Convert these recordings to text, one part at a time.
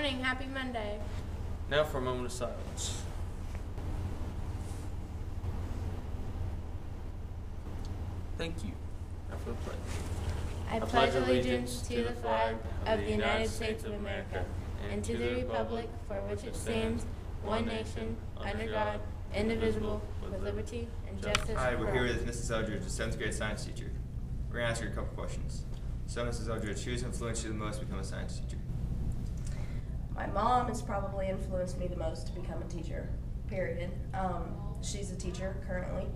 morning. Happy Monday. Now for a moment of silence. Thank you. Now for the pledge. I pledge allegiance to the flag of the United States of America and to the republic for which it stands, one nation, under God, indivisible, with liberty and justice. Hi, we're here with Mrs. Eldridge, the 7th grade science teacher. We're going to ask her a couple questions. So, Mrs. Eldridge, who's influenced you the most to become a science teacher? My mom has probably influenced me the most to become a teacher, period. She's a teacher currently,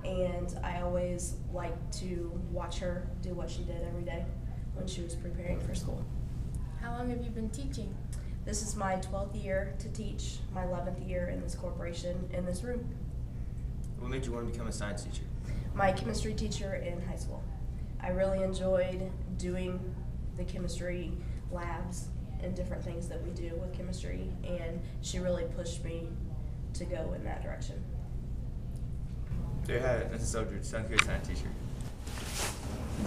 and I always like to watch her do what she did every day when she was preparing for school. How long have you been teaching? This is my 12th year to teach, my 11th year in this corporation, in this room. What made you want to become a science teacher? My chemistry teacher in high school. I really enjoyed doing the chemistry labs and different things that we do with chemistry, and she really pushed me to go in that direction. There you have it, Mrs. Eldridge, 7th grade science teacher.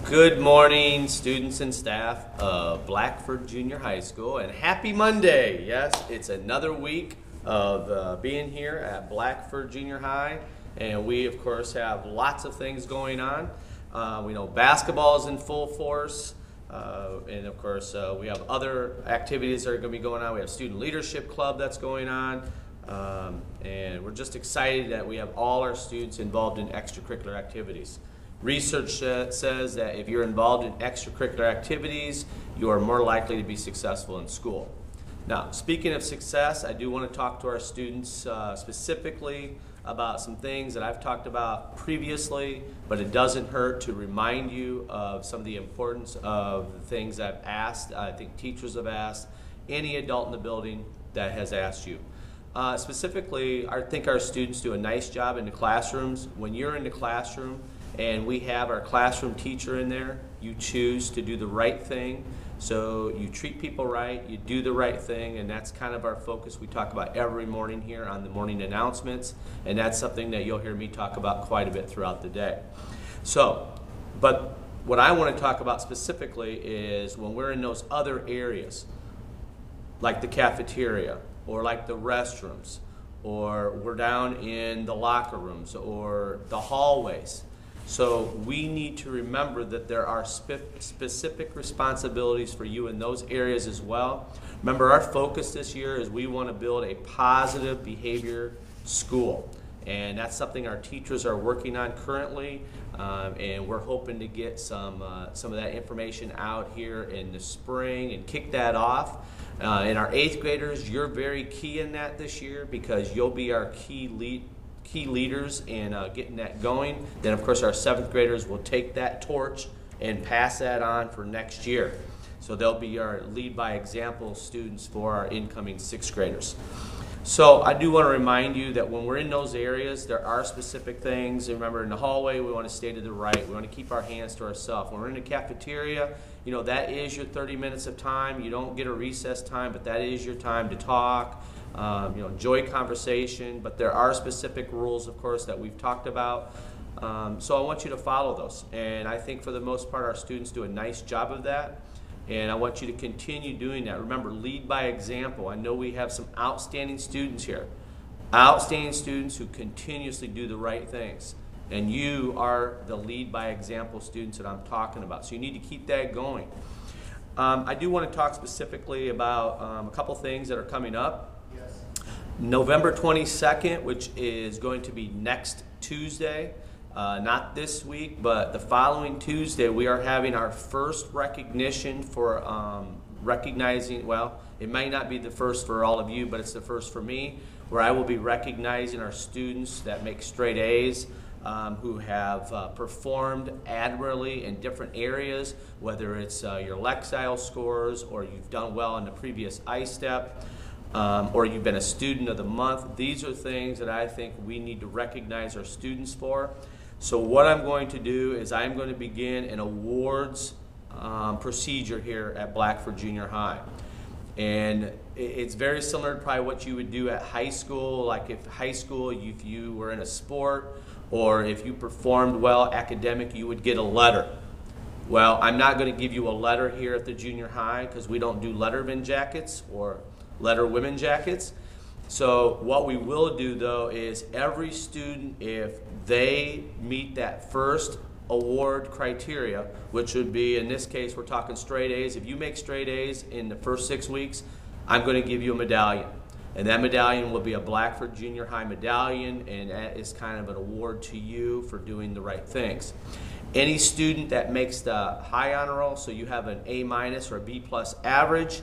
Good morning, students and staff of Blackford Junior High School, and happy Monday. Yes, it's another week of being here at Blackford Junior High, and we, of course, have lots of things going on. We know basketball is in full force. And of course, we have other activities that are going to be going on. We have Student Leadership Club that's going on. And we're just excited that we have all our students involved in extracurricular activities. Research says that if you're involved in extracurricular activities, you are more likely to be successful in school. Now, speaking of success, I do want to talk to our students specifically about some things that I've talked about previously, but it doesn't hurt to remind you of some of the importance of the things I've asked. I think teachers have asked, any adult in the building that has asked you. Specifically, I think our students do a nice job in the classrooms. When you're in the classroom and we have our classroom teacher in there, you choose to do the right thing. So you treat people right, you do the right thing, and that's kind of our focus. We talk about every morning here on the morning announcements, and that's something that you'll hear me talk about quite a bit throughout the day. So, but what I want to talk about specifically is when we're in those other areas, like the cafeteria, or like the restrooms, or we're down in the locker rooms, or the hallways. So we need to remember that there are specific responsibilities for you in those areas as well. Remember, our focus this year is we want to build a positive behavior school. And that's something our teachers are working on currently. And we're hoping to get some of that information out here in the spring and kick that off. And our 8th graders, you're very key in that this year because you'll be our key leaders in getting that going. Then, of course, our 7th graders will take that torch and pass that on for next year. So they'll be our lead by example students for our incoming 6th graders. So I do want to remind you that when we're in those areas, there are specific things. Remember, in the hallway, we want to stay to the right. We want to keep our hands to ourselves. When we're in the cafeteria, you know, that is your 30 minutes of time. You don't get a recess time, but that is your time to talk. You know, enjoy conversation, but there are specific rules, of course, that we've talked about. So I want you to follow those. And I think for the most part, our students do a nice job of that. And I want you to continue doing that. Remember, lead by example. I know we have some outstanding students here. Outstanding students who continuously do the right things. And you are the lead by example students that I'm talking about. So you need to keep that going. I do want to talk specifically about a couple things that are coming up. November 22nd, which is going to be next Tuesday, not this week, but the following Tuesday, we are having our first recognition for recognizing, well, it might not be the first for all of you, but it's the first for me, where I will be recognizing our students that make straight A's, who have performed admirably in different areas, whether it's your Lexile scores or you've done well in the previous I-STEP. Or you've been a student of the month. These are things that I think we need to recognize our students for. So what I'm going to do is I'm going to begin an awards procedure here at Blackford Junior High. And it's very similar to probably what you would do at high school, like if you were in a sport or if you performed well academic, you would get a letter. Well, I'm not going to give you a letter here at the junior high because we don't do letterman jackets or letter women jackets. So what we will do though is every student, if they meet that first award criteria, which would be, in this case, we're talking straight A's. If you make straight A's in the first 6 weeks, I'm going to give you a medallion. And that medallion will be a Blackford Junior High medallion, and that is kind of an award to you for doing the right things. Any student that makes the high honor roll, so you have an A- or a B+ average,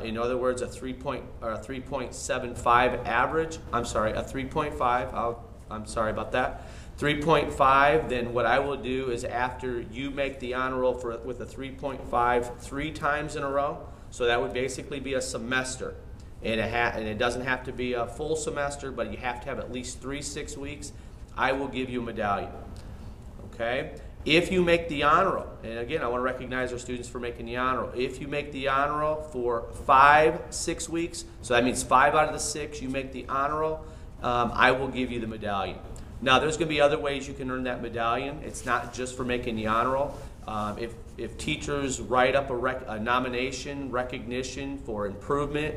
in other words, a 3.75 average, I'm sorry, a 3.5, I'm sorry about that, 3.5, then what I will do is after you make the honor roll with a 3.5 3 times in a row, so that would basically be a semester. And it doesn't have to be a full semester, but you have to have at least 3 6 weeks. I will give you a medallion. Okay? If you make the honor roll, and again, I want to recognize our students for making the honor roll. If you make the honor roll for 5 6 weeks, so that means 5 out of the 6, you make the honor roll, I will give you the medallion. Now, there's going to be other ways you can earn that medallion. It's not just for making the honor roll. If teachers write up a nomination recognition for improvement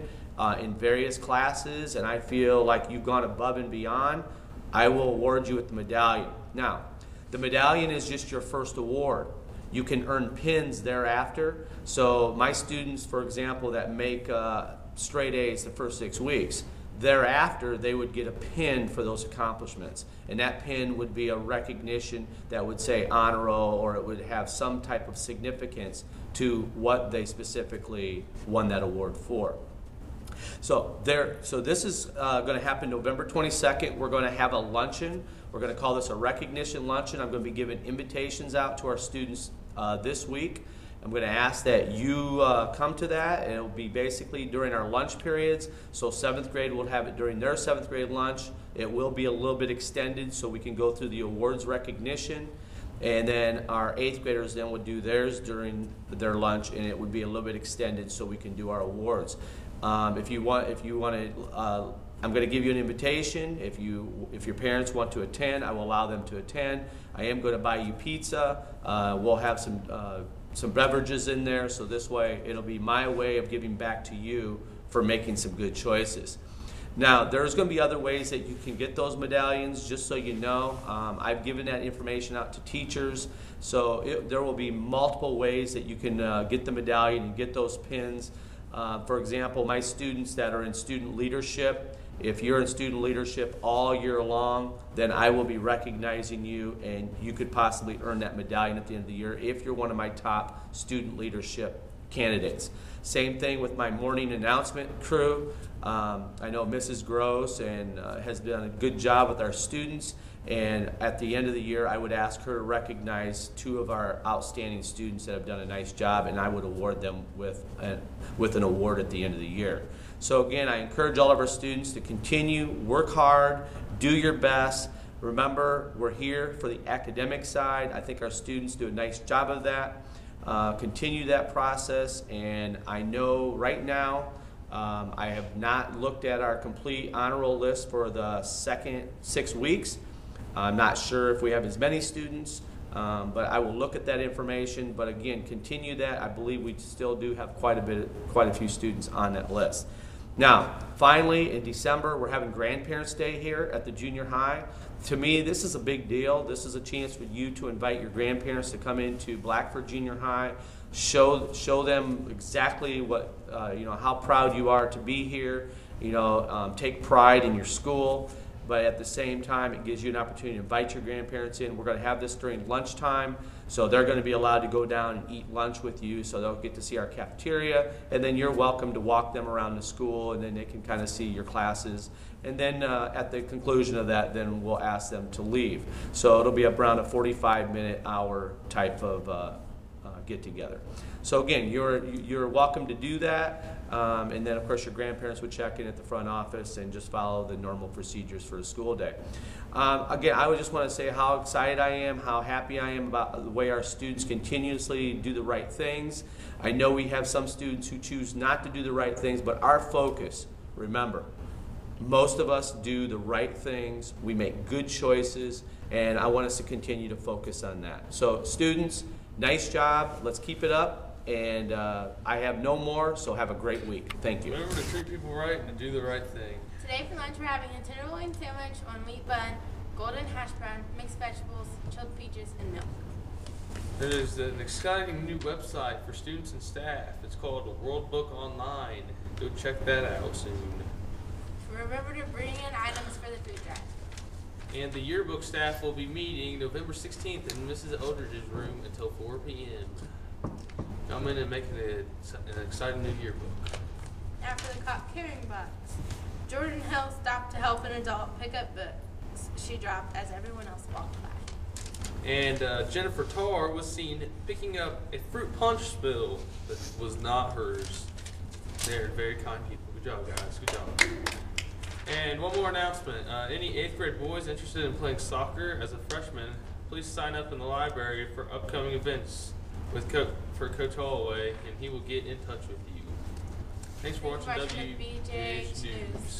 in various classes, and I feel like you've gone above and beyond, I will award you with the medallion. Now, the medallion is just your first award. You can earn pins thereafter. So my students, for example, that make straight A's the first 6 weeks, thereafter they would get a pin for those accomplishments. And that pin would be a recognition that would say honor roll, or it would have some type of significance to what they specifically won that award for. So this is going to happen November 22nd. We're going to have a luncheon. We're going to call this a recognition luncheon. I'm going to be giving invitations out to our students this week. I'm going to ask that you come to that, and it will be basically during our lunch periods. So 7th grade will have it during their 7th grade lunch. It will be a little bit extended so we can go through the awards recognition. And then our 8th graders then would do theirs during their lunch, and it would be a little bit extended so we can do our awards. If you want to, I'm going to give you an invitation. If your parents want to attend, I will allow them to attend. I am going to buy you pizza. We'll have some beverages in there, so this way it'll be my way of giving back to you for making some good choices. Now, there's going to be other ways that you can get those medallions, just so you know. I've given that information out to teachers, so there will be multiple ways that you can get the medallion and get those pins. For example, my students that are in student leadership, if you're in student leadership all year long, then I will be recognizing you, and you could possibly earn that medallion at the end of the year if you're one of my top student leadership candidates. Same thing with my morning announcement crew. I know Mrs. Gross has done a good job with our students, and at the end of the year I would ask her to recognize 2 of our outstanding students that have done a nice job, and I would award them with an award at the end of the year. So again, I encourage all of our students to continue, work hard, do your best. Remember, we're here for the academic side. I think our students do a nice job of that. Continue that process, and I know right now I have not looked at our complete honor roll list for the second 6 weeks. I'm not sure if we have as many students, but I will look at that information. But again, continue that. I believe we still do have quite a few students on that list. Now, finally, in December, we're having Grandparents' Day here at the junior high. To me, this is a big deal. This is a chance for you to invite your grandparents to come into Blackford Junior High, show them exactly what how proud you are to be here. Take pride in your school. But at the same time, it gives you an opportunity to invite your grandparents in. We're going to have this during lunchtime, so they're going to be allowed to go down and eat lunch with you, so they'll get to see our cafeteria, and then you're welcome to walk them around the school, and then they can kind of see your classes. And then at the conclusion of that, then we'll ask them to leave. So it'll be around a 45-minute hour type of get-together. So again, you're welcome to do that. And then, of course, your grandparents would check in at the front office and just follow the normal procedures for the school day. Again, I would just want to say how excited I am, how happy I am about the way our students continuously do the right things. I know we have some students who choose not to do the right things, but our focus, remember, most of us do the right things. We make good choices, and I want us to continue to focus on that. So, students, nice job. Let's keep it up. and I have no more, so have a great week. Thank you. Remember to treat people right and to do the right thing. Today for lunch we're having a tenderloin sandwich on wheat bun, golden hash brown, mixed vegetables, chilled peaches, and milk. There's an exciting new website for students and staff. It's called World Book Online. Go check that out soon. Remember to bring in items for the food drive. And the yearbook staff will be meeting November 16th in Mrs. Eldridge's room until 4 p.m. Come in and make it an exciting new yearbook. Now for the cop carrying box. Jordan Hill stopped to help an adult pick up books she dropped as everyone else walked by. And Jennifer Tarr was seen picking up a fruit punch spill that was not hers. They're very kind people. Good job, guys. Good job. And one more announcement. Any 8th grade boys interested in playing soccer as a freshman, please sign up in the library for upcoming events for Coach Holloway, and he will get in touch with you. Thanks for watching WBH News.